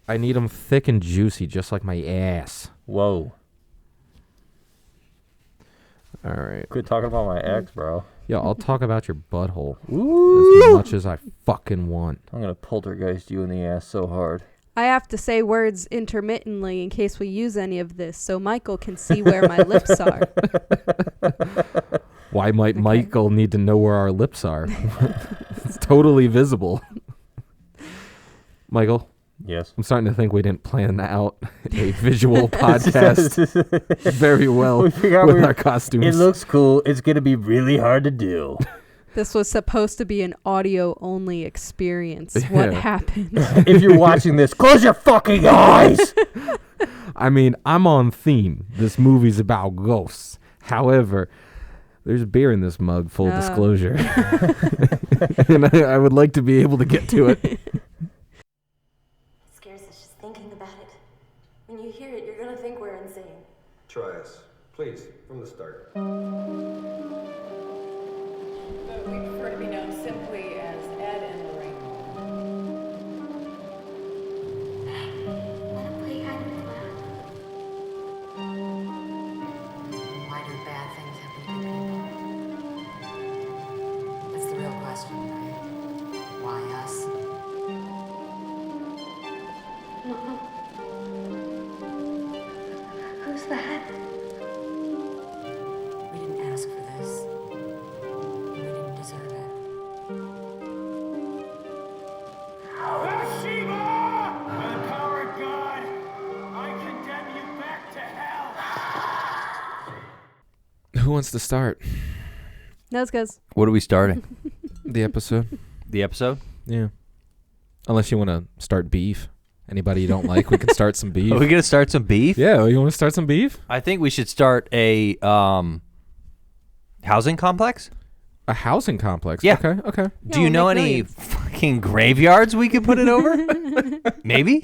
I need them thick and juicy, just like my ass. Whoa. All right. Quit talking about my ex, bro. Yeah, I'll talk about your butthole Ooh. as much as I fucking want. I'm going to poltergeist you in the ass so hard. I have to say words intermittently in case we use any of this, so Michael can see where my lips are. Why might Michael need to know where our lips are? It's totally visible. Michael? Yes. I'm starting to think we didn't plan out a visual podcast very well with our costumes. It looks cool. It's going to be really hard to do. This was supposed to be an audio-only experience. Yeah. What happened? If you're watching this, close your fucking eyes. I mean, I'm on theme. This movie's about ghosts. However, there's beer in this mug, full disclosure. And I would like to be able to get to it. Thinking about it. When you hear it, you're gonna think we're insane. Try us. Please, from the start. But we prefer to be known simply as Ed and Lorraine. Wanna play hide and laugh? Why do bad things happen to good people? That's the real question, right? Why us? Who's that? We didn't ask for this. We didn't deserve it. Bathsheba! By the power of God, I condemn you back to hell! Who wants to start Nose goes. What are we starting? the episode? The episode? Yeah. Unless you want to start beef. Anybody you don't like, we can start some beef. Are we going to start some beef? Yeah, you want to start some beef? I think we should start a housing complex. A housing complex? Yeah. Okay. Do you know any fucking graveyards we could put it over? Maybe?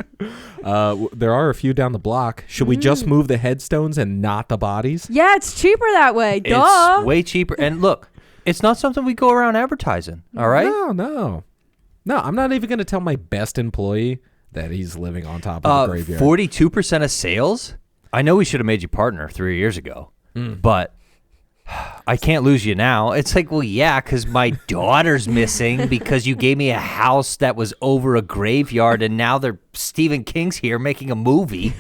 There are a few down the block. Should we just move the headstones and not the bodies? Yeah, it's cheaper that way. Duh. It's way cheaper. And look, it's not something we go around advertising, all right? No, I'm not even going to tell my best employee that he's living on top of a graveyard. 42% of sales? I know we should have made you partner 3 years ago, but I can't lose you now. It's like, well, yeah, because my daughter's missing because you gave me a house that was over a graveyard, and now Stephen King's here making a movie.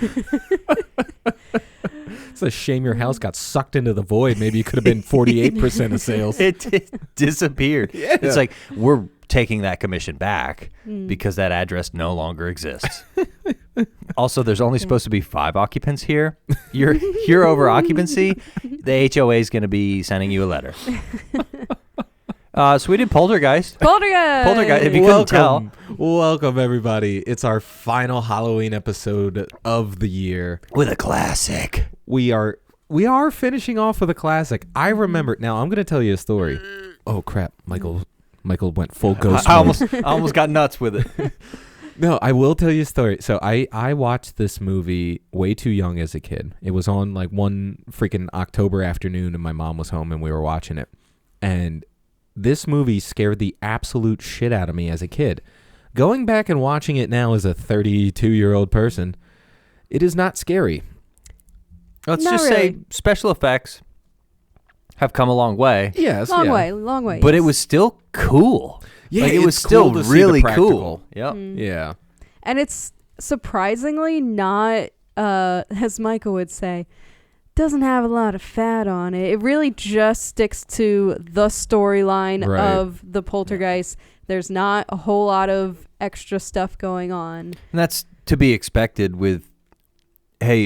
It's a shame your house got sucked into the void. Maybe you could have been 48% of sales. It disappeared. Yeah. It's like, we're taking that commission back because that address no longer exists. Also, there's only supposed to be 5 occupants here. You're over occupancy. The HOA is going to be sending you a letter. So we did Poltergeist. Poltergeist. If you couldn't tell. Welcome, everybody. It's our final Halloween episode of the year. With a classic. We are finishing off with a classic. I remember. Now, I'm going to tell you a story. Oh, crap. Michael went full ghost I mode. almost got nuts with it. No, I will tell you a story. So I watched this movie way too young as a kid. It was on like one freaking October afternoon, and my mom was home, and we were watching it. And this movie scared the absolute shit out of me as a kid. Going back and watching it now as a 32-year-old person, it is not scary. Let's Not just really. say special effects have come a long way. Yes, Long yeah. way. But yes. it was still cool. Yeah, like, it was it's still cool to see really the practical. cool. Yep. Yeah. And it's surprisingly not, as Michael would say, doesn't have a lot of fat on it. It really just sticks to the storyline Right. of the Poltergeist. There's not a whole lot of extra stuff going on. And that's to be expected with, hey,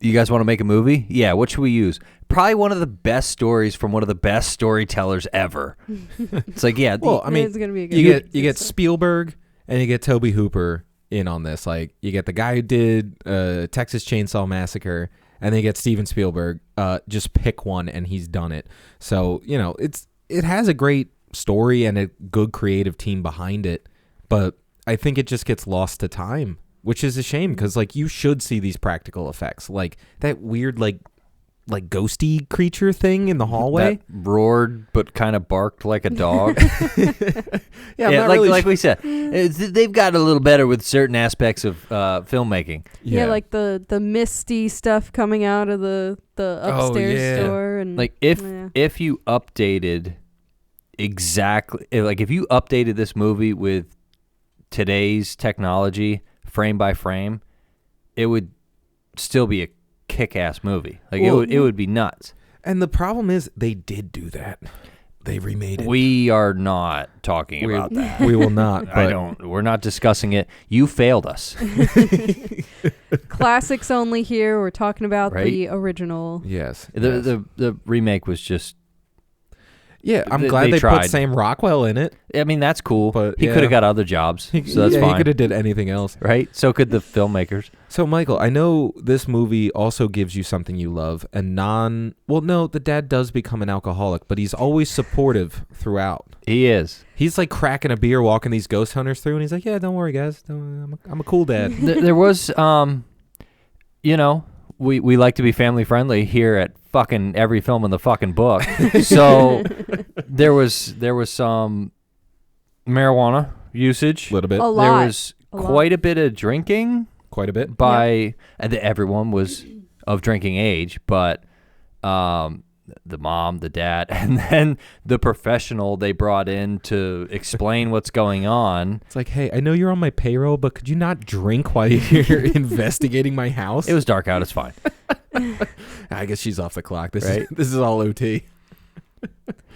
you guys want to make a movie? Yeah, what should we use? Probably one of the best stories from one of the best storytellers ever. It's like, yeah. Well, I mean, it's gonna be a good you get Spielberg and you get Tobe Hooper in on this. Like, you get the guy who did Texas Chainsaw Massacre, and then you get Steven Spielberg. Just pick one, and he's done it. So, you know, it has a great story and a good creative team behind it, but I think it just gets lost to time, which is a shame because, like, you should see these practical effects. Like, that weird, like, like ghosty creature thing in the hallway. That roared but kind of barked like a dog. Yeah, I'm not like really like sure. we said, they've got a little better with certain aspects of filmmaking. Yeah, like the misty stuff coming out of the upstairs yeah. door, and Like if you updated exactly, like if you updated this movie with today's technology, frame by frame, it would still be a kick-ass movie. Like Well, it would be nuts. And the problem is they did do that. They remade it. We are not talking about that. We will not. But We're not discussing it. You failed us. classics only here. We're talking about Right? the original. Yes. The remake was just. Yeah, I'm They glad they tried. put Sam Rockwell in it. I mean, that's cool. But, he yeah. could have got other jobs, so that's He fine. could have did anything else. Right? So could the filmmakers. So, Michael, I know this movie also gives you something you love. The dad does become an alcoholic, but he's always supportive throughout. He is. He's like cracking a beer, walking these ghost hunters through, and he's like, yeah, don't worry, guys. I'm a cool dad. There was, we like to be family friendly here at fucking every film in the fucking book. So there was some marijuana usage. A little bit. A lot. There was A lot. quite a bit of drinking Quite a bit. by and everyone was of drinking age, but the mom, the dad, and then the professional they brought in to explain what's going on. It's like, hey, I know you're on my payroll, but could you not drink while you're investigating my house? It was dark out. It's fine. I guess she's off the clock. Right? This is all OT.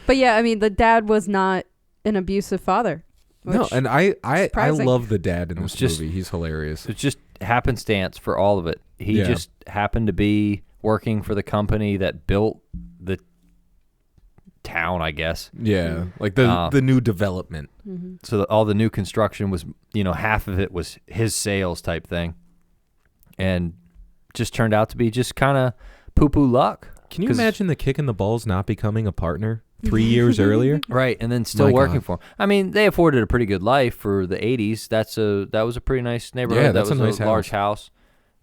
But yeah, I mean, the dad was not an abusive father. No, which- and I surprising. love the dad in It was this just- movie. He's hilarious. It's just happenstance for all of it. He Yeah. just happened to be working for the company that built the town, I guess. Yeah, like the new development. So all the new construction was, half of it was his sales type thing, and just turned out to be just kind of poo-poo luck. Can you 'Cause- imagine the kick in the balls not becoming a partner 3 years earlier? Right, and then still My working God. for him. I mean, they afforded a pretty good life for the 80s. That was a pretty nice neighborhood. Yeah, that's that a was nice large house.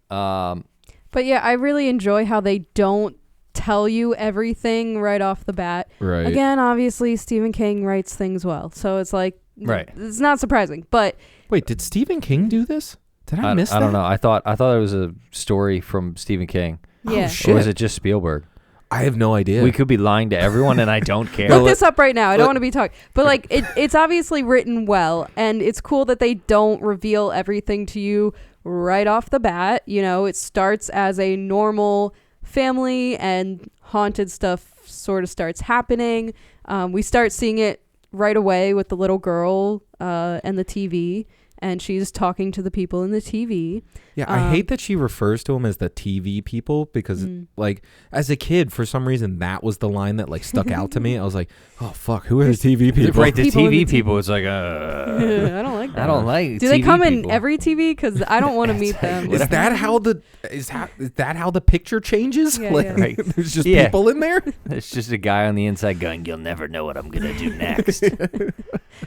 But yeah, I really enjoy how they don't tell you everything right off the bat. Right. Again, obviously, Stephen King writes things well, so it's like, Right. it's not surprising. But Wait, did Stephen King do this? Did I miss that? I don't know. I thought it was a story from Stephen King. yeah, shit. Or was it just Spielberg? I have no idea. We could be lying to everyone, and I don't care. look this up right now. I don't want to be talking, but like it's obviously written well, and it's cool that they don't reveal everything to you right off the bat. It starts as a normal family, and haunted stuff sort of starts happening. We start seeing it right away with the little girl and the TV, and she's talking to the people in the TV. Yeah, I hate that she refers to them as the TV people because, like, as a kid, for some reason, that was the line that like stuck out to me. I was like, "Oh fuck, who are the TV people?" Right, the People in TV the people. It's like, I don't like that. I don't like. Do they TV come in people. every TV? Because I don't want to meet them. Is that how the picture changes? Yeah, like, yeah. Right. there's just Yeah. people in there. It's just a guy on the inside going, "You'll never know what I'm gonna do next."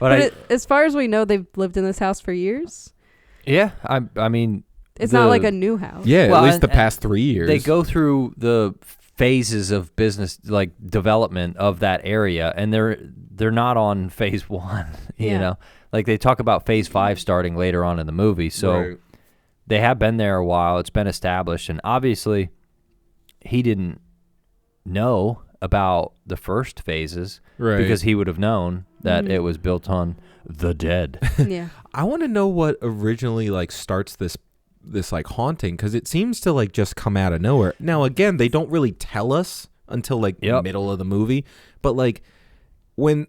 But as far as we know, they've lived in this house for years. I mean, It's not like a new house. Yeah, Well, at least the and- past 3 years. they go through the phases of business, like development of that area, and they're not on phase one. You Yeah. know, like they talk about phase 5 starting later on in the movie. So Right. they have been there a while. It's been established, and obviously, he didn't know about the first phases Right. because he would have known that it was built on the dead. Yeah. I want to know what originally like starts this like haunting, because it seems to like just come out of nowhere. Now again, they don't really tell us until like the Yep. middle of the movie, but like when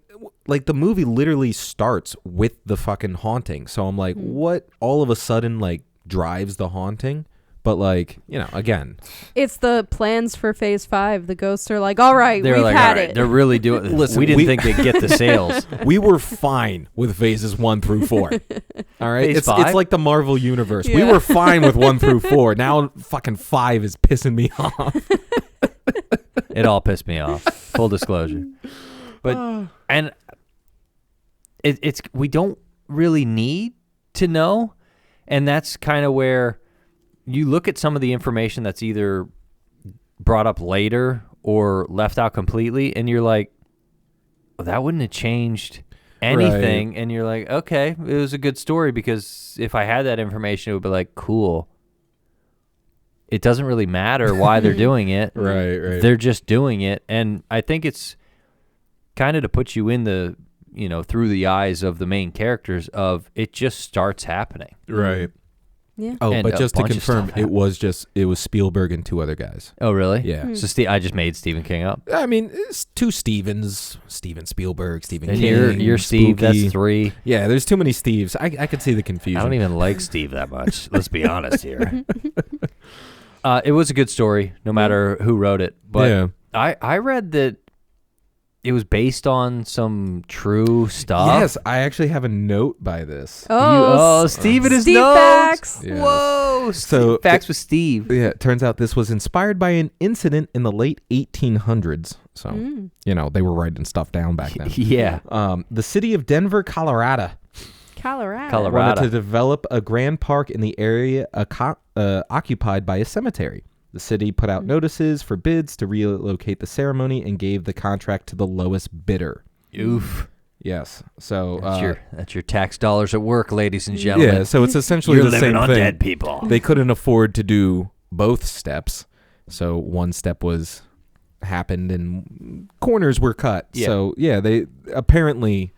like the movie literally starts with the fucking haunting. So I'm like, what all of a sudden like drives the haunting? But like, again, It's the plans for phase 5. The ghosts are like, all right, They're we've like, had all right, it. they're really doing. Listen, we didn't we- think they'd get the sales. we were fine with phases 1 through 4. All right, Phase it's 5? like the Marvel universe. We Yeah. were fine with 1 through 4. Now fucking 5 is pissing me off. It all pissed me off. Full disclosure, but and it's we don't really need to know, and that's kind of where you look at some of the information that's either brought up later or left out completely, and you're like, well, that wouldn't have changed anything. Right. And you're like, okay, it was a good story, because if I had that information, it would be like, cool. It doesn't really matter why they're doing it. Right. They're just doing it. And I think it's kind of to put you in the, through the eyes of the main characters of it just starts happening. Right. Yeah. Oh, and but just to confirm, it was Spielberg and 2 other guys. Oh, really? Yeah. So I just made Stephen King up. I mean, it's 2 Stevens, Steven Spielberg, Stephen and King. You're Steve. Spooky. That's 3. Yeah, there's too many Steves. I could see the confusion. I don't even like Steve that much. Let's be honest here. It was a good story, no matter who wrote it. But yeah. I read that it was based on some true stuff. Yes, I actually have a note by this. Steve and his Steve notes. facts. Yes. Whoa. So facts with Steve. Yeah, it turns out this was inspired by an incident in the late 1800s. So, they were writing stuff down back then. Yeah. The city of Denver, Colorado. Wanted to develop a grand park in the area occupied by a cemetery. The city put out notices for bids to relocate the ceremony and gave the contract to the lowest bidder. Oof. Yes. So that's your tax dollars at work, ladies and gentlemen. Yeah. So it's essentially You're the same living on thing. dead people. They couldn't afford to do both steps, so one step happened and corners were cut. Yeah. So they apparently,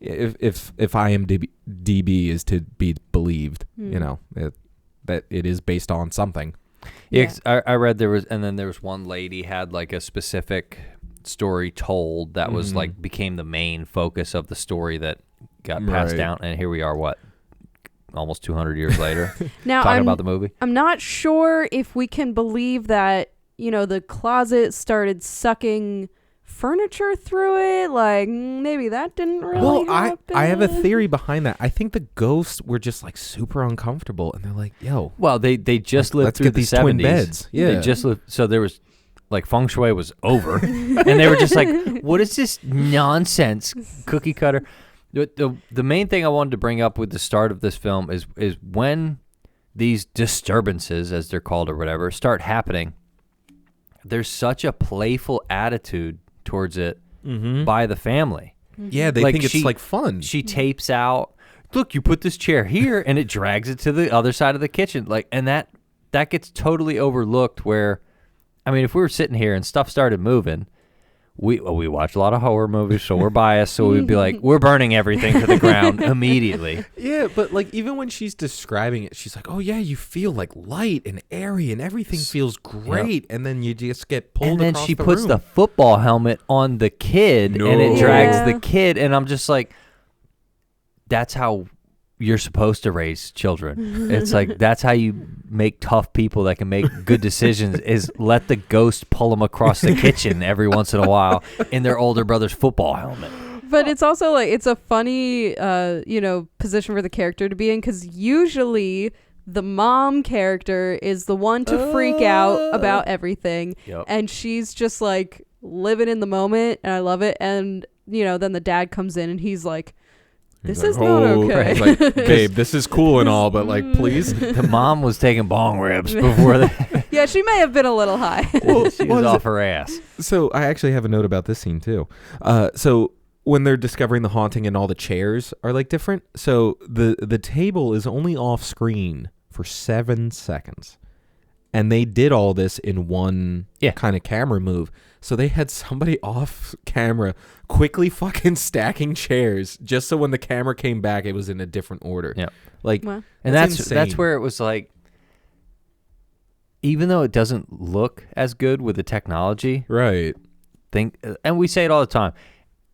if IMDb is to be believed, that it is based on something. Yeah, I read there was one lady had like a specific story told that was like became the main focus of the story that got passed down, and here we are, almost 200 years later, now talking about the movie. I'm not sure if we can believe that the closet started sucking furniture through it. Like, maybe that didn't really happen. I have a theory behind that. I think the ghosts were just like super uncomfortable, and they're like, "Yo, well, they just lived let's through get the these 70s. twin beds." Yeah, they just lived. So there was like feng shui was over, and they were just like, "What is this nonsense cookie cutter?" The main thing I wanted to bring up with the start of this film is when these disturbances, as they're called or whatever, start happening. There's such a playful attitude towards it by the family. Yeah, they think it's like fun. She tapes out, look, you put this chair here, and it drags it to the other side of the kitchen. Like, and that gets totally overlooked. Where, I mean, if we were sitting here and stuff started moving, we watch a lot of horror movies, so we're biased. So we'd be like, we're burning everything to the ground immediately. Yeah, but like even when she's describing it, she's like, "Oh yeah, you feel like light and airy, and everything feels great." And then you just get pulled. And then across she the puts room. the football helmet on the kid, and it drags the kid. And I'm just like, that's how you're supposed to raise children. It's like that's how you make tough people that can make good decisions. Is let the ghost pull them across the kitchen every once in a while in their older brother's football helmet. But it's also like it's a funny position for the character to be in, because usually the mom character is the one to freak out about everything. Yep. And she's just like living in the moment, and I love it. And then the dad comes in and he's like, this is not okay. Right. Like, babe, this is cool and all, but like, please. The mom was taking bong rips before that. Yeah, she may have been a little high. She was off her ass. So I actually have a note about this scene too. So when they're discovering the haunting and all the chairs are like different, so the table is only off screen for 7 seconds. And they did all this in one kind of camera move. So they had somebody off camera quickly fucking stacking chairs just so when the camera came back, it was in a different order. Yeah. Like, Wow. And that's that's where it was like, even though it doesn't look as good with the technology, right. And we say it all the time,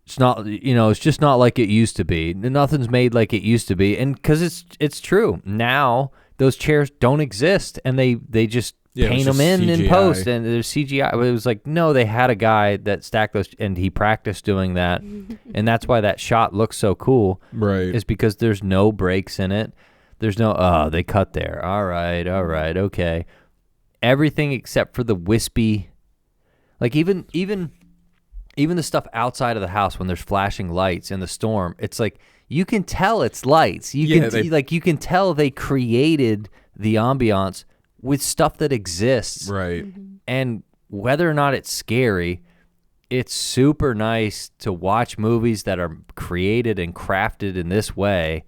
it's not, it's just not like it used to be. Nothing's made like it used to be. And because it's true. Now those chairs don't exist, and they just paint them in post, and there's CGI. It was like, no, they had a guy that stacked those, and he practiced doing that. And that's why that shot looks so cool. Right. Is because there's no breaks in it. There's no, they cut there. All right, okay. Everything except for the wispy, like even the stuff outside of the house when there's flashing lights in the storm, it's like you can tell it's lights. You can tell they created the ambiance with stuff that exists. Right. And whether or not it's scary, it's super nice to watch movies that are created and crafted in this way,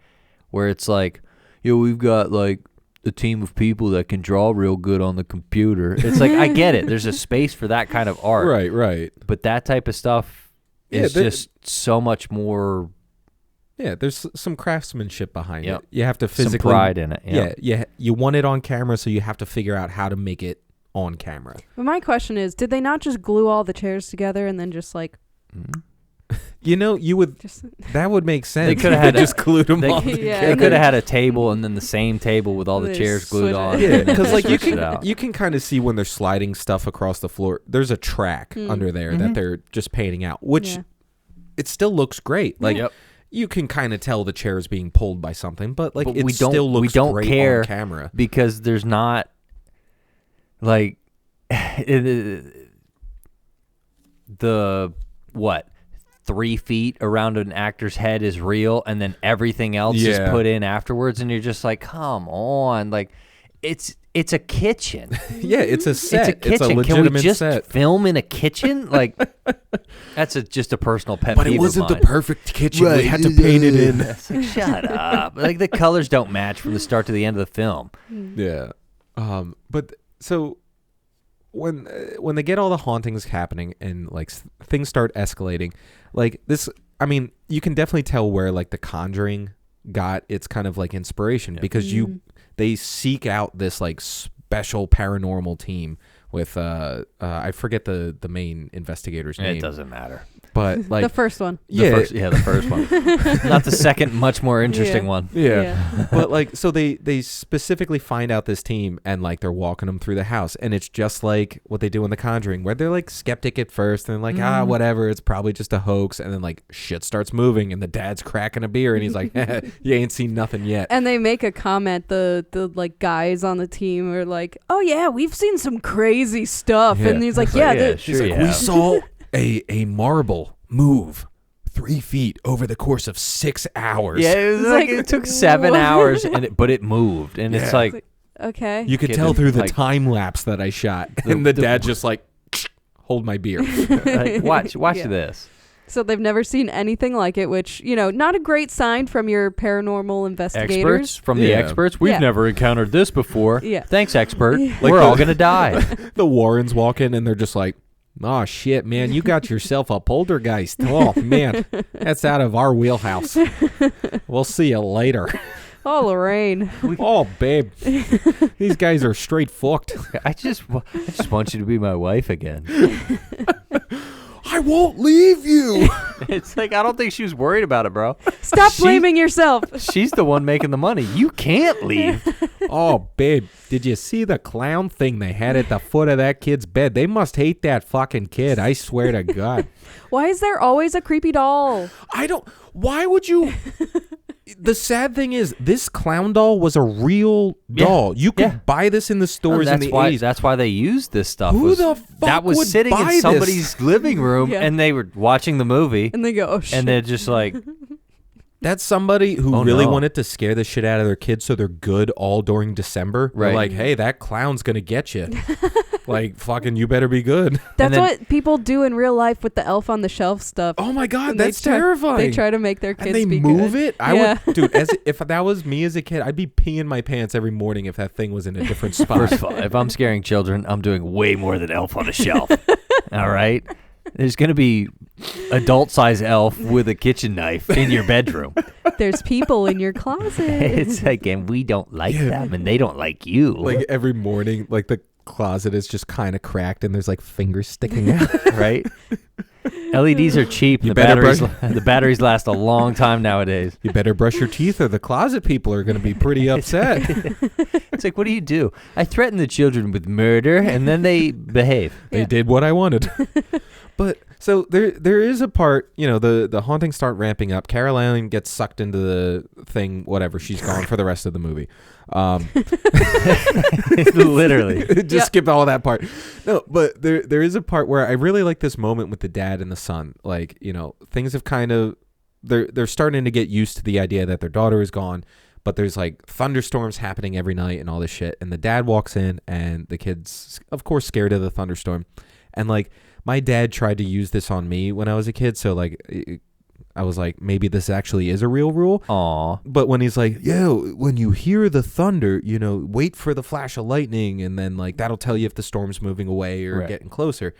where it's like, we've got like a team of people that can draw real good on the computer. It's like, I get it. There's a space for that kind of art. Right. But that type of stuff is just so much more. Yeah, there's some craftsmanship behind Yep. it. You have to physically. Some pride in it. Yeah. You want it on camera, so you have to figure out how to make it on camera. But my question is, did they not just glue all the chairs together and then just like You would. just That would make sense. They could have had just glued them they- on. Yeah. together. They could have had a table and then the same table with all the They chairs switch glued it. on. Yeah, and then because like switch it out. you can kind of see when they're sliding stuff across the floor. There's a track under there that they're just painting out, which Yeah. it still looks great. Like Yep. you can kind of tell the chair is being pulled by something, but like But it we don't- still looks we don't great care on camera. because there's not like the what 3 feet around an actor's head is real, and then everything else is Yeah. put in afterwards, and you're just like, come on, like it's a kitchen. Yeah, it's a set. It's a kitchen. Can we legitimate just set. film in a kitchen? Like that's just a personal pet But peeve it wasn't of the mine. perfect kitchen. We had to paint it in. It's like, shut up. Like the colors don't match from the start to the end of the film. Yeah. But so when they get all the hauntings happening and like things start escalating, like this, I mean, you can definitely tell where like The Conjuring got its kind of like inspiration because they seek out this like special paranormal team with I forget the main investigator's name. It doesn't matter. But like the first one. The first one. Not the second, much more interesting Yeah. one. Yeah. But like, so they specifically find out this team and like they're walking them through the house, and it's just like what they do in The Conjuring, where they're like skeptic at first and like, whatever, it's probably just a hoax. And then like shit starts moving and the dad's cracking a beer and he's like, you ain't seen nothing yet. And they make a comment, the like guys on the team are like, oh yeah, we've seen some crazy stuff. Yeah. And he's like, Yeah, yeah, sure He's you like, we have. saw a marble move 3 feet over the course of 6 hours. Yeah, it was It's like, like, it took 7 what? hours, but it moved, and it's Yeah. like okay. You could Kid tell is through the like- time lapse that I shot. And the dad just like, hold my beer. like, watch Yeah. this. So they've never seen anything like it, which, not a great sign from your paranormal investigators. Experts from the Yeah. experts. We've Yeah. never encountered this before. Yeah. Thanks, expert. Like We're the- all gonna die. The Warrens walk in and they're just like, oh shit, man, you got yourself a poltergeist. Oh man, that's out of our wheelhouse. We'll see you later. Oh, Lorraine. Oh babe, these guys are straight fucked. I just want you to be my wife again. I won't leave you. It's like I don't think she was worried about it, bro. Stop She- blaming yourself. She's the one making the money. You can't leave. Oh babe, did you see the clown thing they had at the foot of that kid's bed? They must hate that fucking kid. I swear to God. Why is there always a creepy doll? Why would you? The sad thing is, this clown doll was a real doll. You could Yeah. buy this in the stores in that's the why 80s. that's why they used this stuff. Who the fuck that was would sitting buy in this? somebody's living room, Yeah. and they were watching the movie, And they go, oh shit. and they're just like, That's somebody who Oh, really no. wanted to scare the shit out of their kids so they're good all during December. They're Right. like, hey, that clown's going to get you. Like, fucking, you better be good. That's then- what people do in real life with the elf on the shelf stuff. Oh my God, And they that's try- terrifying. They try to make their kids and they be move good. it. I Yeah. would, dude. If that was me as a kid, I'd be peeing my pants every morning if that thing was in a different spot. first of all, if I'm scaring children, I'm doing way more than Elf on a Shelf. All right, there's gonna be adult size elf with a kitchen knife in your bedroom. There's people in your closet. It's like, and we don't like them, and they don't like you. Like every morning, like the closet is just kind of cracked and there's like fingers sticking out. right? LEDs are cheap. You The better the batteries last a long time nowadays. You better brush your teeth or the closet people are going to be pretty upset. It's like, what do? I threaten the children with murder, and then they behave. They did what I wanted. But so there is a part, the hauntings start ramping up. Caroline gets sucked into the thing, whatever. She's gone for the rest of the movie. Literally. Just skip all that part. No, but there is a part where I really like this moment with the dad and the son. Like, things have kind of they're starting to get used to the idea that their daughter is gone, but there's like thunderstorms happening every night and all this shit. And the dad walks in and the kid's of course scared of the thunderstorm. And like my dad tried to use this on me when I was a kid, so like I was like, maybe this actually is a real rule. Aw. But when he's like, when you hear the thunder, wait for the flash of lightning, and then like that'll tell you if the storm's moving away or getting closer.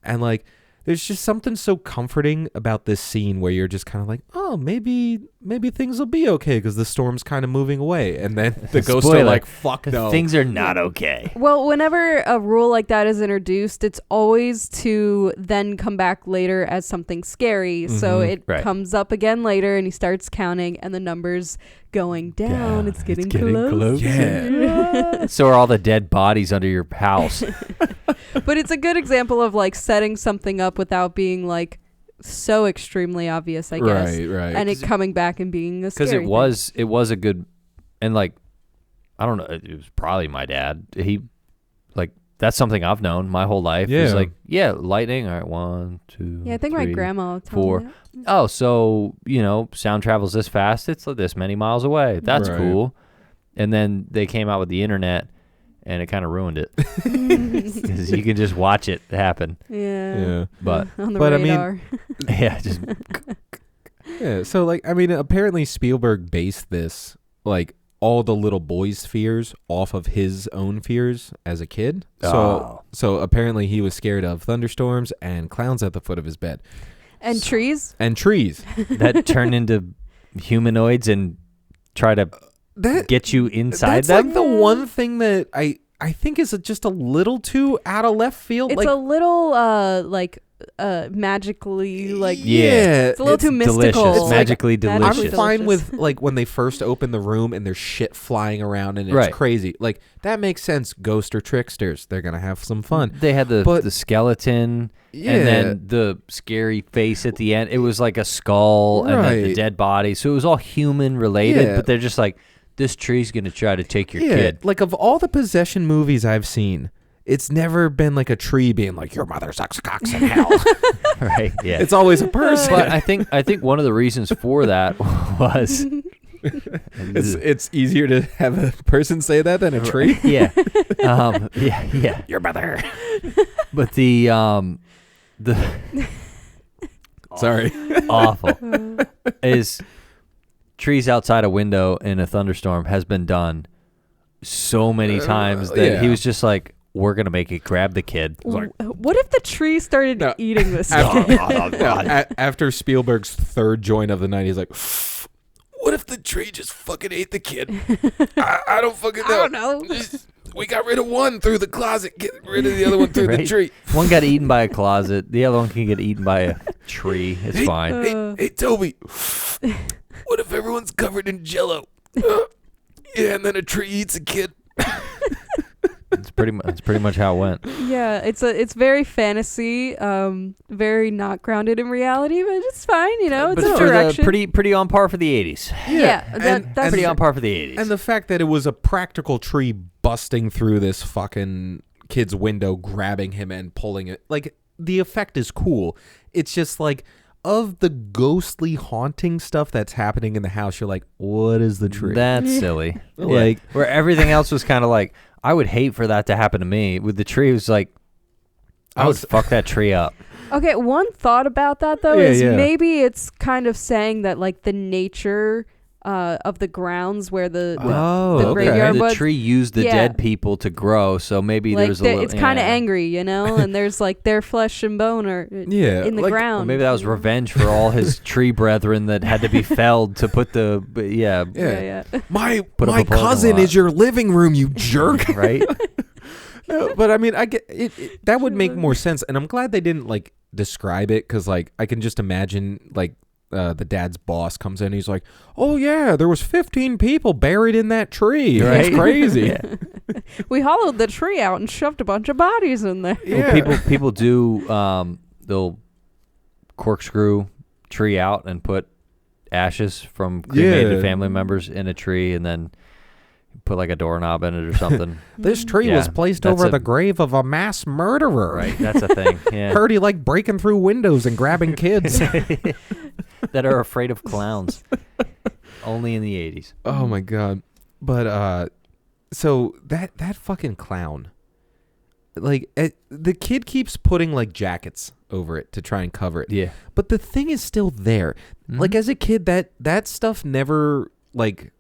And like there's just something so comforting about this scene where you're just kind of like, oh, maybe things will be okay because the storm's kind of moving away. And then the ghosts are like, fuck no. Things are not okay. Well, whenever a rule like that is introduced, it's always to then come back later as something scary. So it comes up again later and he starts counting and the number's going down. It's getting close. Yeah. So are all the dead bodies under your house. But it's a good example of like setting something up without being like so extremely obvious, I guess. Right. And it coming back and being a scary thing. Because it was a good, and like, I don't know, it was probably my dad. He, like, that's something I've known my whole life. Yeah. He's like, lightning. All right, 1, 2, Yeah, I think my 3, grandma told 4. me that. Oh, so, sound travels this fast. It's this many miles away. That's Right. cool. And then they came out with the internet, and it kind of ruined it. Because you can just watch it happen. Yeah. But, On the But I mean- radar. yeah, just, Yeah. So like, I mean, apparently Spielberg based this like all the little boys' fears off of his own fears as a kid. So apparently he was scared of thunderstorms and clowns at the foot of his bed And trees. and trees. that turn into humanoids and try to That get you inside that's them. like the one thing that I think is just a little too out of left field. It's like, a little magically like yeah, it's a little too mystical. Delicious, It's magically like- delicious. magically I'm fine delicious. with like when they first open the room and there's shit flying around and it's Right. crazy. Like that makes sense. Ghost or tricksters, they're gonna have some fun. They had But- the skeleton, Yeah. and then the scary face at the end. It was like a skull, and then the Right. dead body. So it was all human related. Yeah. But they're just like, this tree's gonna try to take your Yeah, kid. like of all the possession movies I've seen, it's never been like a tree being like your mother sucks cocks in hell. Right? Yeah. It's always a person. But I think one of the reasons for that was it's easier to have a person say that than a tree. yeah, yeah. Your mother. But the Sorry. awful is trees outside a window in a thunderstorm has been done so many times that he yeah. was just like, we're gonna make it grab the kid. What if the tree started No. eating this After, kid? after Spielberg's third joint of the night, he's like, "What if the tree just fucking ate the kid? I don't fucking know. I don't know. We got rid of one through the closet. Get rid of the other one through the Right? tree. One got eaten by a closet. The other one can get eaten by a tree. It's fine. Hey, Toby. What if everyone's covered in Jello? Yeah, and then a tree eats a kid. It's pretty much how it went. Yeah, it's very fantasy, very not grounded in reality, but it's fine, It's But a for the direction. pretty on par for the 80s. Yeah, that's Pretty on par for the 80s. And the fact that it was a practical tree busting through this fucking kid's window, grabbing him and pulling it. Like, the effect is cool. It's just like, of the ghostly haunting stuff that's happening in the house, you're like, what is the tree? That's silly. Like- where everything else was kind of like, I would hate for that to happen to me. With the tree, it was like, I would fuck that tree up. Okay, one thought about that though Yeah, is yeah. maybe it's kind of saying that like the nature of the grounds where the graveyard The was, tree used the Yeah. dead people to grow, so maybe like there's a little. it's kind of yeah. angry, and there's like their flesh and bone are Yeah, in the like- ground. Well, maybe that was revenge for all his tree brethren that had to be felled to put the Yeah. My Put up a parking cousin lot. is your living room, you jerk. right. No, but I mean, I get it. That would make more sense, and I'm glad they didn't like describe it because, like, I can just imagine like the dad's boss comes in, he's like, "Oh yeah, there was 15 people buried in that tree. Right? It's crazy." Yeah. We hollowed the tree out and shoved a bunch of bodies in there. Yeah. Well, people do they'll corkscrew tree out and put ashes from cremated Yeah. family members in a tree and then put like a doorknob in it or something. This tree Yeah, was placed that's over a- the grave of a mass murderer. Right, that's a thing. Yeah. Heard he liked breaking through windows and grabbing kids. That are afraid of clowns. Only in the 80s. Oh my god. But so that fucking clown. like the kid keeps putting like jackets over it to try and cover it. Yeah. But the thing is still there. Like as a kid, that stuff never like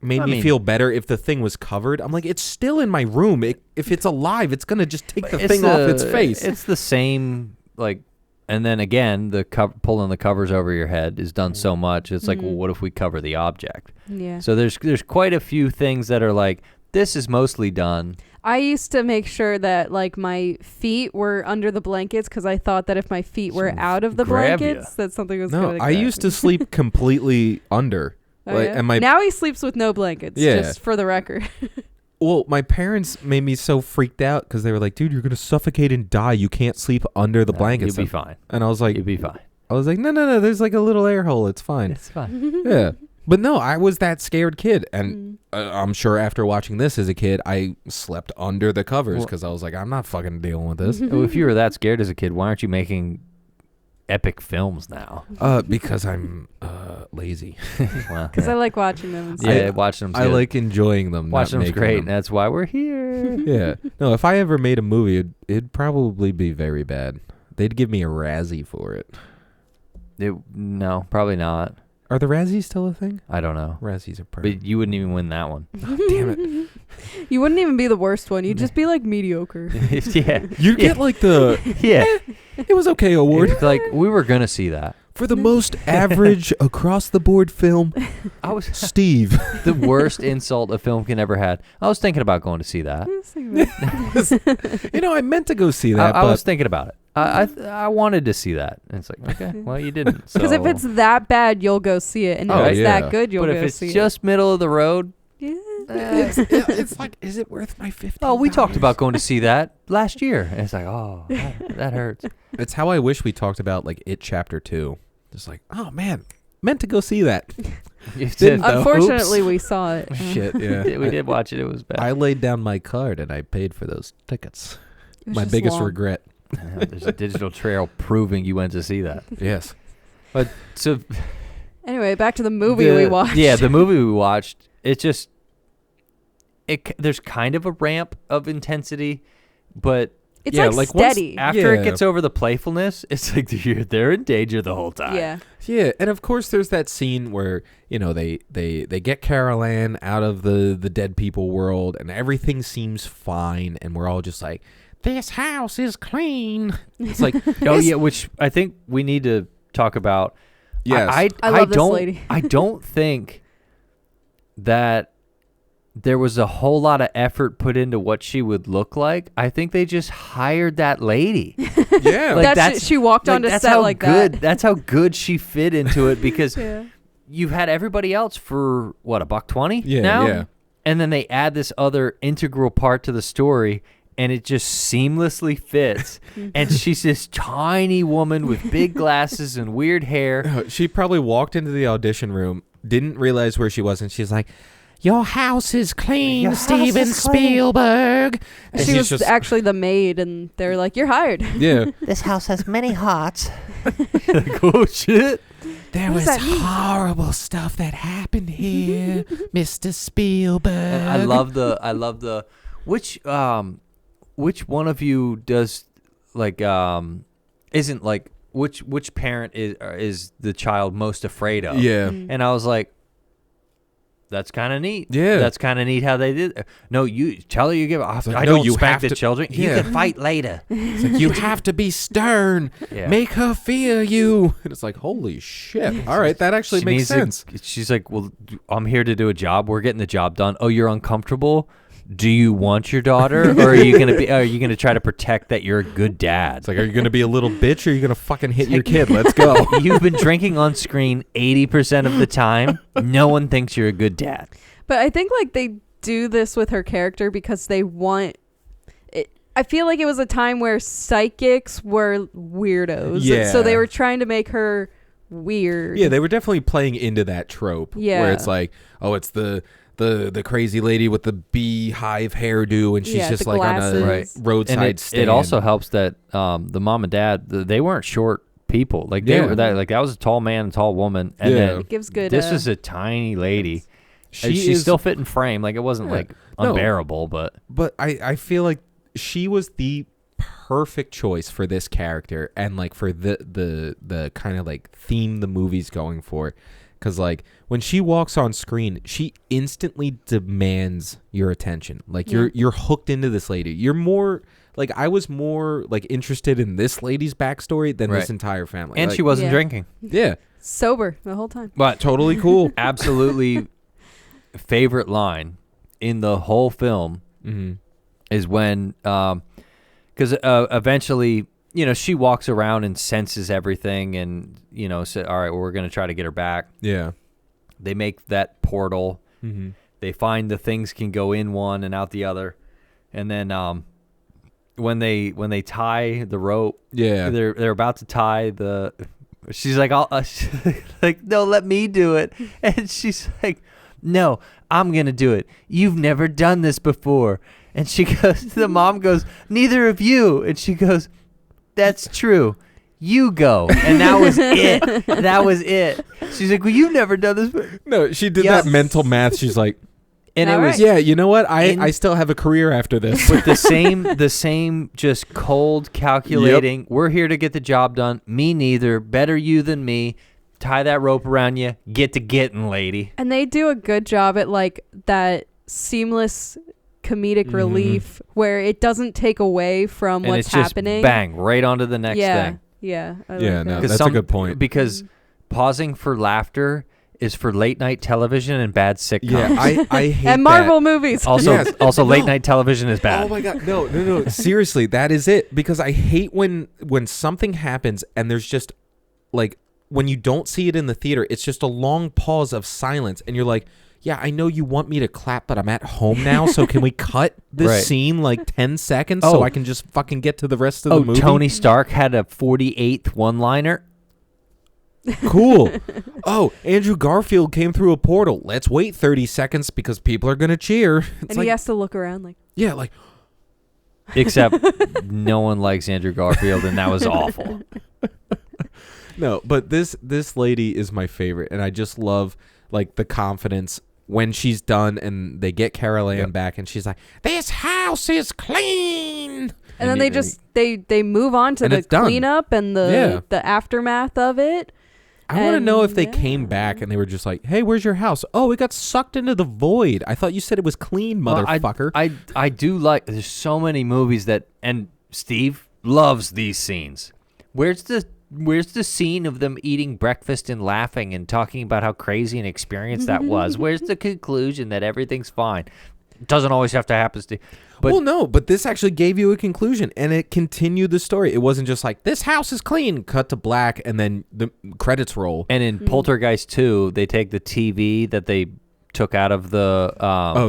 made me feel better if the thing was covered. I'm like, it's still in my room. If it's alive, it's gonna just take the thing off its face. It's the same, like, and then again, the pulling the covers over your head is done so much. It's like, well, what if we cover the object? Yeah. So there's quite a few things that are like, this is mostly done. I used to make sure that like my feet were under the blankets because I thought that if my feet were out of the grab blankets, that something was No, going to I used to sleep completely under. Oh, Like, yeah? and my now he sleeps with no blankets, Yeah. just for the record. Well, my parents made me so freaked out because they were like, dude, you're going to suffocate and die. You can't sleep under the blankets. You'll be fine. And I was like, You'll be fine. no, there's like a little air hole. It's fine. It's fine. Yeah. But no, I was that scared kid. And I'm sure after watching this as a kid, I slept under the covers because I was like, I'm not fucking dealing with this. Well, if you were that scared as a kid, why aren't you making epic films now? Because I'm lazy. Well, Because I like watching them. And yeah, stuff. watching them's I good. like enjoying them. Watching not them's making great, them. and that's why we're here. Yeah. No, if I ever made a movie, it'd probably be very bad. They'd give me a Razzie for it. No, probably not. Are the Razzies still a thing? I don't know. Razzies are perfect. But you wouldn't even win that one. Damn it. You wouldn't even be the worst one. You'd just be like mediocre. Yeah. You'd get like the Yeah. it was okay award It's like, we were going to see that. for the most average across the board film. I was Steve. the worst insult a film can ever had. I was thinking about going to see that. I meant to go see that, I but was thinking about it. I wanted to see that. And it's like, okay, well, you didn't. Because if so- it's that bad, you'll go see it. And if Oh, it's yeah. that good, you'll but go if it's see just middle of the road, it. it's like, is it worth my $50? oh, we talked about going to see that last year. And it's like, oh, that hurts. It's how I wish we talked about like It Chapter 2. Just like, oh man, meant to go see that. You Didn't did- though. Unfortunately, Oops. we saw it. Shit, yeah. we did watch it. It was bad. I laid down my card and I paid for those tickets. It was My just biggest long. regret. There's a digital trail proving you went to see that. Yes. But so Anyway, back to the movie we watched. Yeah, the movie we watched. It just there's kind of a ramp of intensity, but It's Yeah, like like once- steady. after Yeah. it gets over the playfulness, it's like they're in danger the whole time. Yeah. Yeah, and of course there's that scene where, they get Carol Ann out of the dead people world and everything seems fine and we're all just like, this house is clean. It's like, Oh yeah, which I think we need to talk about. yes. I love this don't, lady. I don't think that there was a whole lot of effort put into what she would look like. I think they just hired that lady. yeah. Like, She walked onto that's set how like good, that. That's how good she fit into it because Yeah. you've had everybody else for what, $120 Yeah, now? yeah. And then they add this other integral part to the story and it just seamlessly fits. And she's this tiny woman with big glasses and weird hair. She probably walked into the audition room, didn't realize where she was, and she's like, your house is clean, Your house Steven is clean." Spielberg. And She he's was actually the maid, and they're like, "You're hired." yeah. This house has many hearts. Like, oh shit. There What was does that mean? horrible stuff that happened here, Mr. Spielberg. And I love the which one of you does like isn't like which parent is the child most afraid of? Yeah. And I was like, that's kind of neat. Yeah. That's kind of neat how they did. No, you tell her you give. like, I no, don't you spank have the to- children. Yeah. You can fight later. It's like, you have to be stern. Yeah. Make her fear you. And it's like, holy shit. All right, that actually She makes needs sense. she's like, well, I'm here to do a job. We're getting the job done. Oh, you're uncomfortable. Do you want your daughter, or are you gonna try to protect that you're a good dad? It's like, are you going to be a little bitch or are you going to fucking hit your kid? Let's go. You've been drinking on screen 80% of the time. No one thinks you're a good dad. But I think like they do this with her character because they want it. I feel like it was a time where psychics were weirdos. Yeah. So they were trying to make her weird. Yeah, they were definitely playing into that trope. Yeah. Where it's like, oh, it's the crazy lady with the beehive hairdo and she's Yeah, just the like glasses. on a Right. roadside And stand. it also helps that the mom and dad, they weren't short people. Like they Yeah. were that was a tall man and tall woman. And Yeah. then It gives good. this is a tiny lady. She She's is- still fit in frame. Like it wasn't like No. unbearable, but But I feel like she was the perfect choice for this character and like for the kind of like theme the movie's going for, because like when she walks on screen, she instantly demands your attention. Like you're hooked into this lady. You're more like, I was more like interested in this lady's backstory than this entire family. And like, she wasn't drinking. Yeah, Sober the whole time. But totally cool. absolutely favorite line in the whole film is when because eventually, you know, she walks around and senses everything, and you know, say, all right, well, we're gonna try to get her back. Yeah, they make that portal. They find the things can go in one and out the other, and then when they tie the rope, they're about to tie the. She's like, she's like, no, let me do it, and she's like, no, I'm gonna do it. You've never done this before, and she goes. The mom goes, neither of you, and she goes, that's true. You go, and that was it. That was it. She's like, well, you've never done this before. No, she did that mental math. She's like. And All it was right. Yeah, you know what? I still have a career after this. with the same just cold calculating. We're here to get the job done. Me neither. Better you than me. Tie that rope around you. Get to getting, lady. And they do a good job at like that seamless comedic relief where it doesn't take away from And what's it's just happening. bang right onto the next thing. Yeah. I Yeah, like no, that. that's a good point. Because pausing for laughter is for late night television and bad sitcoms. Yeah, I hate And Marvel that. movies. Also, Yes. late No. night television is bad. Oh my god, no. Seriously, that is it. Because I hate when something happens and there's just like when you don't see it in the theater, it's just a long pause of silence, and you're like, yeah, I know you want me to clap, but I'm at home now, so can we cut this Right. scene like 10 seconds Oh. so I can just fucking get to the rest of the movie? Tony Stark had a 48th one-liner. Cool. Oh, Andrew Garfield came through a portal. Let's wait 30 seconds because people are going to cheer. It's And like, he has to look around like, yeah, like, Except no one likes Andrew Garfield, and that was awful. no, but this lady is my favorite, and I just love like the confidence when she's done and they get Carol Ann back and she's like, this house is clean. and then they just they move on to And the it's done. cleanup and the aftermath of it. I want to know if they And, came back and they were just like, hey, where's your house? Oh, it got sucked into the void. I thought you said it was clean, Well, motherfucker. I do like. There's so many movies that, and Steve loves these scenes. Where's the scene of them eating breakfast and laughing and talking about how crazy an experience that was? Where's the conclusion that everything's fine? It doesn't always have to happen, Steve. But well, no, but this actually gave you a conclusion, and it continued the story. It wasn't just like, this house is clean, cut to black, and then the credits roll. and in Poltergeist 2, they take the TV that they took out of the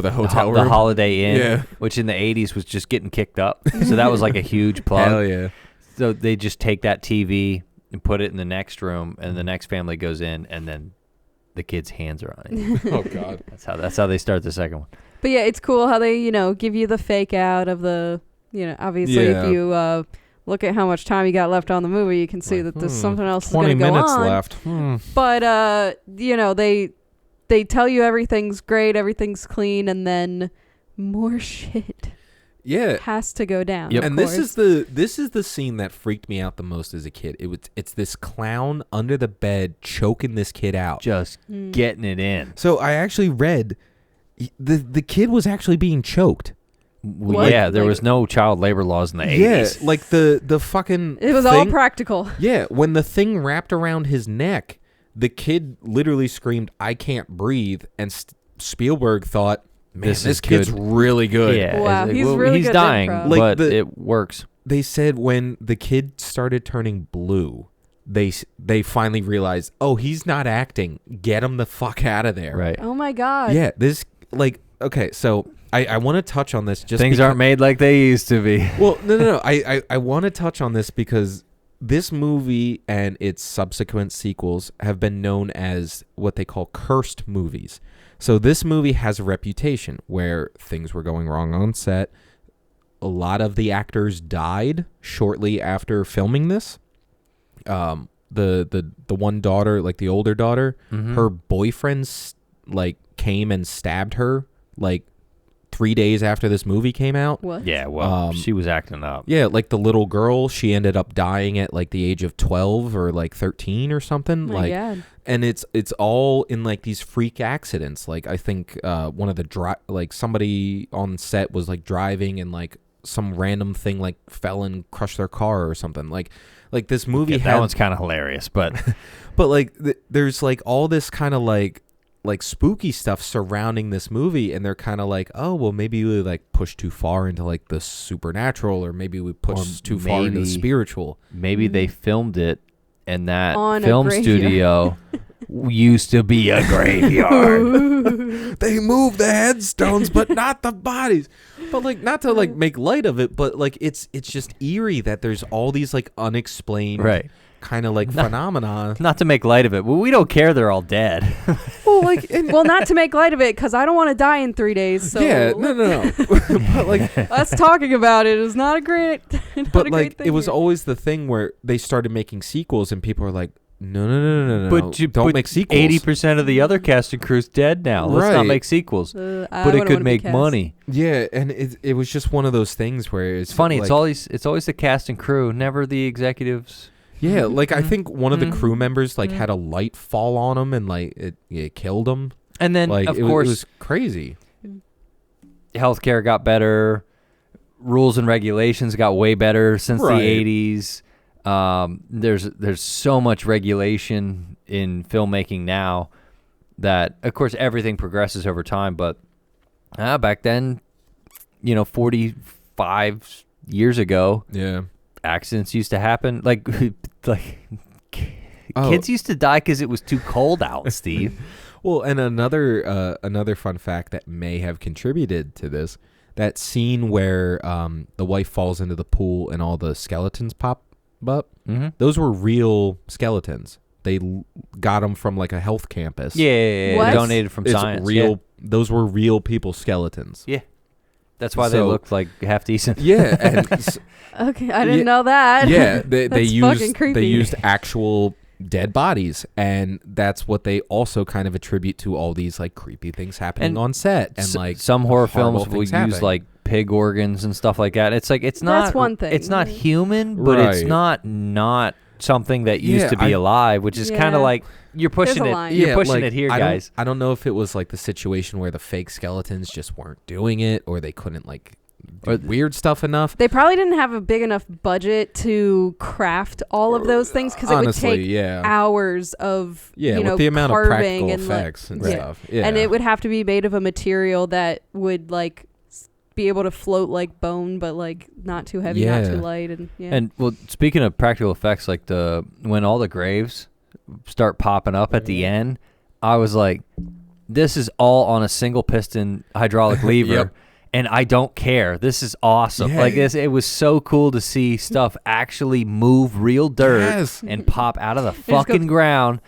the hotel the room? Holiday Inn, Yeah. which in the 80s was just getting kicked up. So that was like a huge plug. Hell yeah. So they just take that TV and put it in the next room, and the next family goes in, and then the kid's hands are on it. Oh, God. That's how they start the second one. But yeah, it's cool how they, give you the fake out of the, obviously Yeah. if you look at how much time you got left on the movie, you can see that there's something else is 20 going to go minutes on. left. But, they tell you everything's great, everything's clean, and then more shit Yeah. has to go down. Yep. of And this course. is the scene that freaked me out the most as a kid. It's this clown under the bed choking this kid out. Just getting it in. So I actually read the kid was actually being choked. What? Yeah, there Like- was no child labor laws in the 80s. Yeah, like the fucking It was all thing- practical. Yeah, when the thing wrapped around his neck, the kid literally screamed, "I can't breathe," and Spielberg thought, "Man, This this is kid's good. really good." Yeah, Wow, it's like, he's well, really he's good at dying, improv. Like but the- it works. They said when the kid started turning blue, they finally realized, "Oh, he's not acting. Get him the fuck out of there." Right. Oh my God. Yeah, this okay, so I want to touch on this just Things because, aren't made like they used to be. Well, no. I want to touch on this because this movie and its subsequent sequels have been known as what they call cursed movies. So this movie has a reputation where things were going wrong on set. A lot of the actors died shortly after filming this. The one daughter, like the older daughter, her boyfriend like came and stabbed her like 3 days after this movie came out. What? Yeah, well, she was acting up. Yeah, like the little girl, she ended up dying at like the age of 12 or like 13 or something. My God. And it's all in like these freak accidents. Like I think one of the like somebody on set was like driving and like some random thing like fell and crushed their car or something. Like this movie that one's kind of hilarious, but but like there's like all this kind of like spooky stuff surrounding this movie, and they're kind of like, oh well, maybe we like push too far into like the supernatural, or maybe we push too far into the spiritual. Maybe they filmed it, and that On a film graveyard. studio used to be a graveyard. They move the headstones, but not the bodies. But like, not to like make light of it, but like it's just eerie that there's all these like unexplained kind of like phenomena. Not to make light of it. Well, we don't care. They're all dead. Well, like, Well, not to make light of it, because I don't want to die in 3 days. So yeah, no. But like, us talking about it is not a great. Not but a like, great thing it was here. always the thing where they started making sequels, and people are like, no, But don't make sequels. 80% of the other cast and crew's dead now. Let's not Right. make sequels. I But it wouldn't could wanna be make cast. money. Yeah, and it was just one of those things where It's funny. Like, It's always the cast and crew, never the executives. yeah, like I think one of the crew members like had a light fall on him, and like it killed him. And then, Like of it course, was crazy. healthcare got better. Rules and regulations got way better since Right. the 80s. There's so much regulation in filmmaking now that, of course, everything progresses over time. But back then, 45 years ago, Yeah. accidents used to happen. Like Oh. kids used to die because it was too cold out, Steve. Well, and another fun fact that may have contributed to this, that scene where the wife falls into the pool and all the skeletons pop up, those were real skeletons. They got them from like a health campus. Yeah, What? donated from It's science. real. Yeah. Those were real people's skeletons. Yeah. That's why they So- looked like half decent. Yeah, and Okay, I didn't know that. yeah, they That's fucking used creepy. they used actual dead bodies, and that's what they also kind of attribute to all these like creepy things happening And on set, and like some horror horrible films will use things happening. like pig organs and stuff like that. It's like it's not That's one thing. It's not human, but it's Right. not something that used Yeah, to be I- alive, which is kind Yeah. of like you're pushing There's a it. line. You're pushing like, it here, I guys. I don't know if it was like the situation where the fake skeletons just weren't doing it, or they couldn't like do Or- weird stuff enough. They probably didn't have a big enough budget to craft all of those things, because it would Honestly, take yeah. hours of Yeah, you know, with the amount of carving practical and effects and yeah. stuff. Yeah. And it would have to be made of a material that would like be able to float like bone, but like not too heavy, not Yeah. too light, and yeah. And well, speaking of practical effects, like when all the graves start popping up at the end, I was like, this is all on a single piston hydraulic lever. Yep. And I don't care. This is awesome. Yeah. Like this, it was so cool to see stuff actually move real dirt Yes. and pop out of the just fucking goes ground.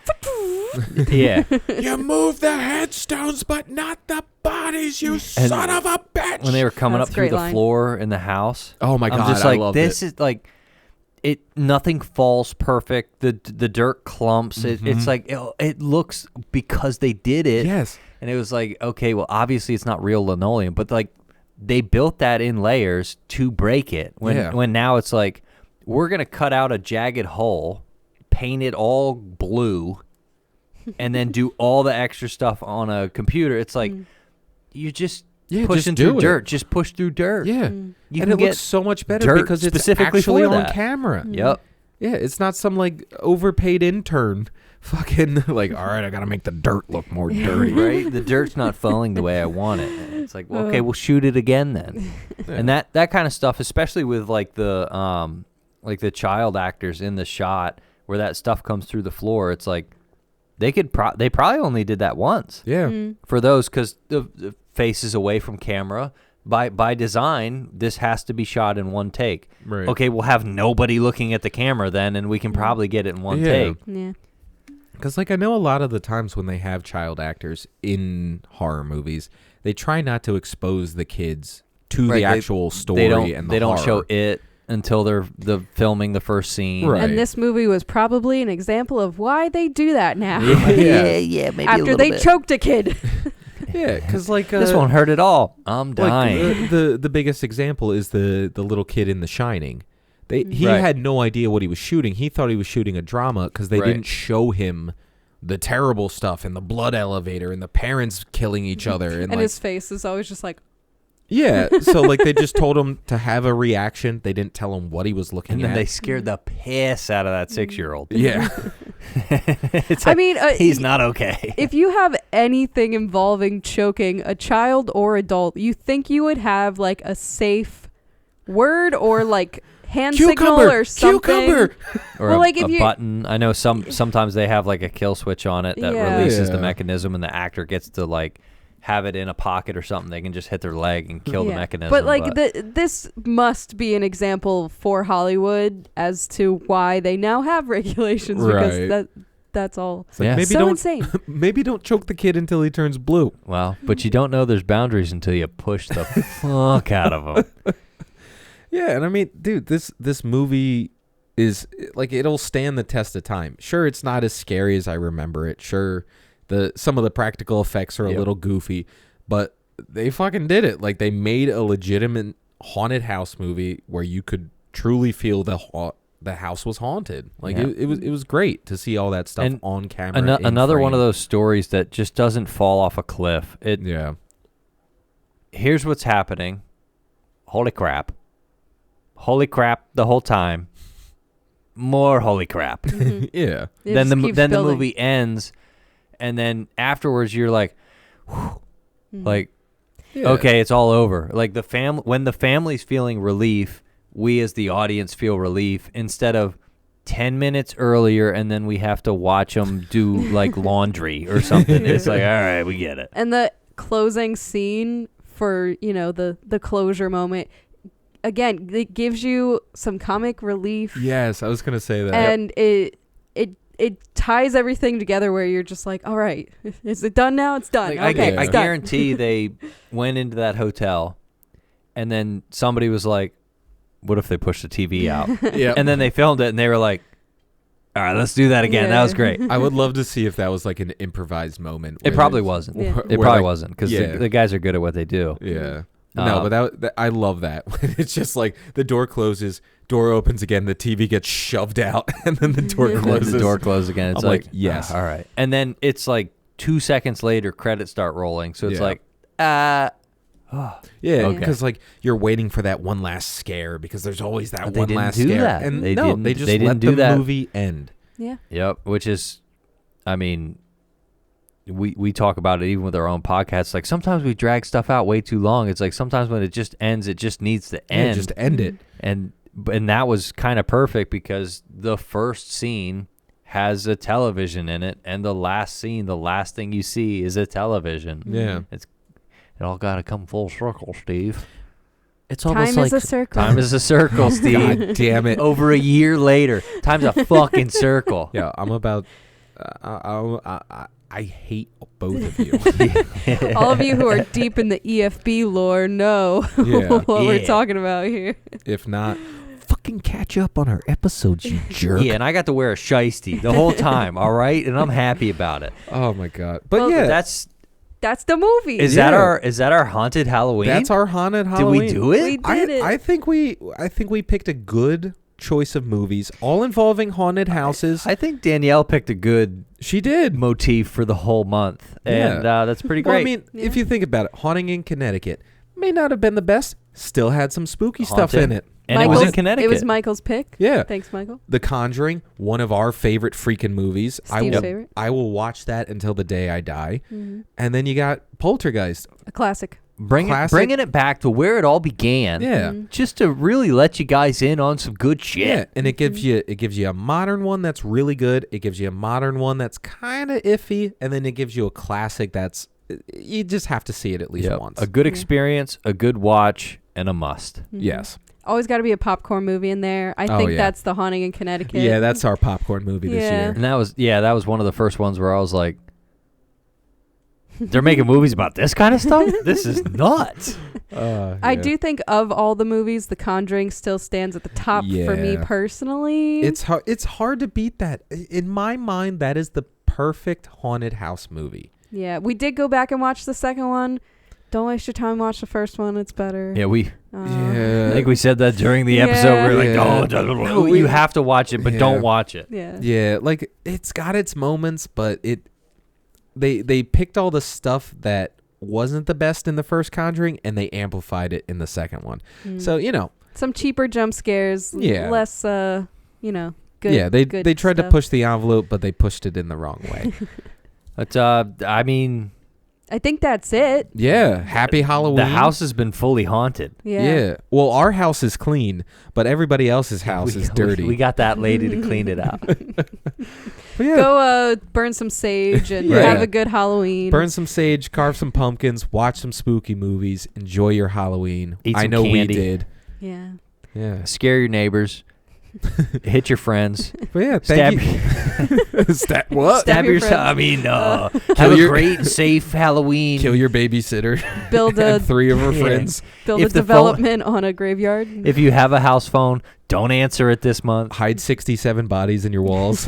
Yeah. You move the headstones, but not the bodies, you son of a bitch. When they were coming That's up a through great the line. floor in the house. Oh my I'm God, just I like, loved this it. is like it. Nothing falls perfect. The dirt clumps. It's like it looks, because they did it. Yes. And it was like, okay, well, obviously it's not real linoleum, but like they built that in layers to break it. When now it's like, we're gonna cut out a jagged hole, paint it all blue, and then do all the extra stuff on a computer. It's like you're just pushing just do through it. dirt. Just push through dirt. Yeah. You And can it get looks so much better dirt because it's specifically actually for on that. camera. Yep. Yeah, it's not some like overpaid intern fucking like, all right, I got to make the dirt look more dirty. Right? The dirt's not falling the way I want it. And it's like, well, okay, we'll shoot it again then. And that kind of stuff, especially with like the child actors in the shot where that stuff comes through the floor, it's like they probably only did that once. Yeah. For those, because the face is away from camera. By design, this has to be shot in one take. Right. Okay, we'll have nobody looking at the camera then, and we can probably get it in one Yeah. take. yeah. Because, like, I know a lot of the times when they have child actors in horror movies, they try not to expose the kids to Right, the they- actual story and the they don't horror. show it until they're filming the first scene. Right. And this movie was probably an example of why they do that now. Yeah. yeah, maybe After they choked a kid. Yeah, because like this won't hurt at all. I'm dying. Like, the biggest example is the little kid in The Shining. He Right. had no idea what he was shooting. He thought he was shooting a drama because they Right. didn't show him the terrible stuff and the blood elevator and the parents killing each other and like, his face is always just like, yeah. So like they just told him to have a reaction. They didn't tell him what he was looking And then at. they scared the piss out of that 6-year-old. Yeah. It's I like, mean, he's not okay. if you have anything involving choking a child or adult, you think you would have like a safe word or like hand signal or something. Cucumber. Or well, a, like, if a you- button. I know sometimes they have like a kill switch on it that Yeah. releases the Yeah. mechanism, and the actor gets to like have it in a pocket or something. They can just hit their leg and kill the mechanism. But like this must be an example for Hollywood as to why they now have regulations Right. because that's all It's like, Yeah. maybe so don't insane. maybe don't choke the kid until he turns blue. well, but you don't know there's boundaries until you push the fuck out of them. Yeah, and I mean, dude, this movie is like it'll stand the test of time. Sure, it's not as scary as I remember it. Sure, some of the practical effects are a Yep. little goofy, but they fucking did it. Like they made a legitimate haunted house movie where you could truly feel the house was haunted. Like Yeah. it was great to see all that stuff And on camera. in another one of frame. those stories that just doesn't fall off a cliff. Yeah. Here's what's happening. Holy crap the whole time. More holy crap. Yeah. It then just the keeps then the building. movie ends, and then afterwards you're like, whew, like, Yeah. okay, it's all over. Like when the family's feeling relief, we as the audience feel relief instead of 10 minutes earlier, and then we have to watch them do like laundry or something. It's like, all right, we get it. And the closing scene for, the closure moment, again, it gives you some comic relief. Yes, I was gonna say that. And it ties everything together where you're just like, all right, is it done now? It's done. Like, Okay, I it's done. guarantee they went into that hotel, and then somebody was like, what if they pushed the TV out? Yeah. And then they filmed it, and they were like, all right, let's do that again. Yeah. That was great. I would love to see if that was like an improvised moment. It where probably there's- wasn't. Yeah. It where, probably like, wasn't, because yeah. the guys are good at what they do. Yeah. No, but that I love that. It's just like the door closes, door opens again, the TV gets shoved out, and then the door And then closes. the door closes again. It's I'm like, like, yes. all right. And then it's like 2 seconds later, credits start rolling. So it's Yeah. like, Yeah, Okay. because like you're waiting for that one last scare because there's always that But they one didn't last do scare. that. And They no, didn't- they just they let didn't do the that. movie end. Yeah. yep, which is, I mean, we talk about it even with our own podcasts. Like sometimes we drag stuff out way too long. It's like sometimes when it just ends, it just needs to Yeah, end. just end it. And that was kind of perfect because the first scene has a television in it, and the last scene, the last thing you see is a television. Yeah. It all got to come full circle, Steve. It's Time almost is like a circle. time is a circle, Steve. God damn it. Over a year later, time's a fucking circle. Yeah, I'm about. I hate both of you. All of you who are deep in the EFB lore know Yeah. what we're Yeah. talking about here. If not, fucking catch up on our episodes, you jerk. Yeah, and I got to wear a shiesty the whole time, all right? And I'm happy about it. Oh my god. But Well, yeah, That's the movie. Is Yeah. that our haunted Halloween? that's our haunted Did Halloween. we do it? We did it. I think we picked a good choice of movies, all involving haunted houses. I think Danielle picked a good She did. motif for the whole month, and Yeah. that's pretty Well, great. I mean, if you think about it, Haunting in Connecticut may not have been the best. Still had some spooky stuff Haunted. in it. And it was in Connecticut. It was Michael's pick. Yeah. Thanks, Michael. The Conjuring, one of our favorite freaking movies. Steve's favorite. I will watch that until the day I die. Mm-hmm. And then you got Poltergeist. A classic. Classic. Bringing it back to where it all began. Yeah. Just to really let you guys in on some good shit. Yeah, and it gives you a modern one that's really good. It gives you a modern one that's kind of iffy, and then it gives you a classic that's you just have to see it at least Yep. once. A good experience, a good watch, and a must. Yes. Always got to be a popcorn movie in there. I Oh, think yeah. that's The Haunting in Connecticut. Yeah, that's our popcorn movie this Yeah. year. And that was one of the first ones where I was like, they're making movies about this kind of stuff? This is nuts. I do think of all the movies, The Conjuring still stands at the top for me Yeah. personally. It's hard to beat that. In my mind, that is the perfect haunted house movie. Yeah, we did go back and watch the second one. Don't waste your time. Watch the first one. It's better. Yeah, I Yeah. think we said that during the episode. We were like, Yeah. no, you have to watch it, but Yeah. don't watch it. Yeah. Yeah, like it's got its moments, but they picked all the stuff that wasn't the best in the first Conjuring and they amplified it in the second one. So, Some cheaper jump scares. Yeah. Less, good. yeah, they good tried to stuff. push the envelope, but they pushed it in the wrong way. But I mean, I think that's it. Yeah, happy Halloween. the house has been fully haunted. Yeah. Well, our house is clean, but everybody else's house is dirty. We got that lady to clean it out. But yeah, Go burn some sage and Yeah. have a good Halloween. burn some sage, carve some pumpkins, watch some spooky movies, enjoy your Halloween. Eat I some know we candy. did. Yeah. Yeah. Scare your neighbors. Hit your friends. But yeah, Stab, thank you. What? Stab your yourself. friends. I mean, have Kill a your- great, safe Halloween. Kill your babysitter Build a and 3 of her Yeah. friends. build a If the phone- development on a graveyard. If you have a house phone, don't answer it this month. Hide 67 bodies in your walls.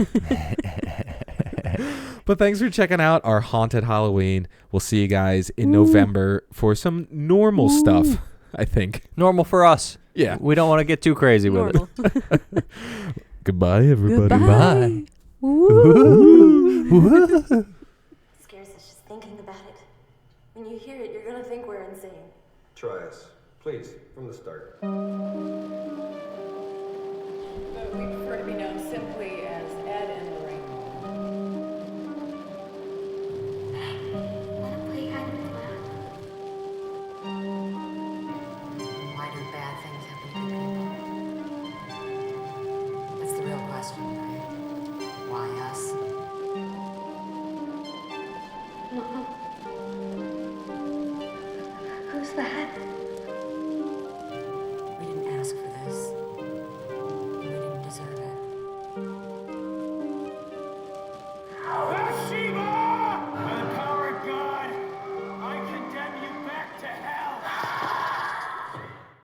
But thanks for checking out our haunted Halloween. We'll see you guys in November for some normal stuff, I think. Normal for us. Yeah. We don't want to get too crazy with Normal. it. Goodbye, everybody. Goodbye. Scares us just thinking about it. When you hear it, you're gonna think we're insane. Try us. Please, from the start. But we prefer to be known simply as Ed and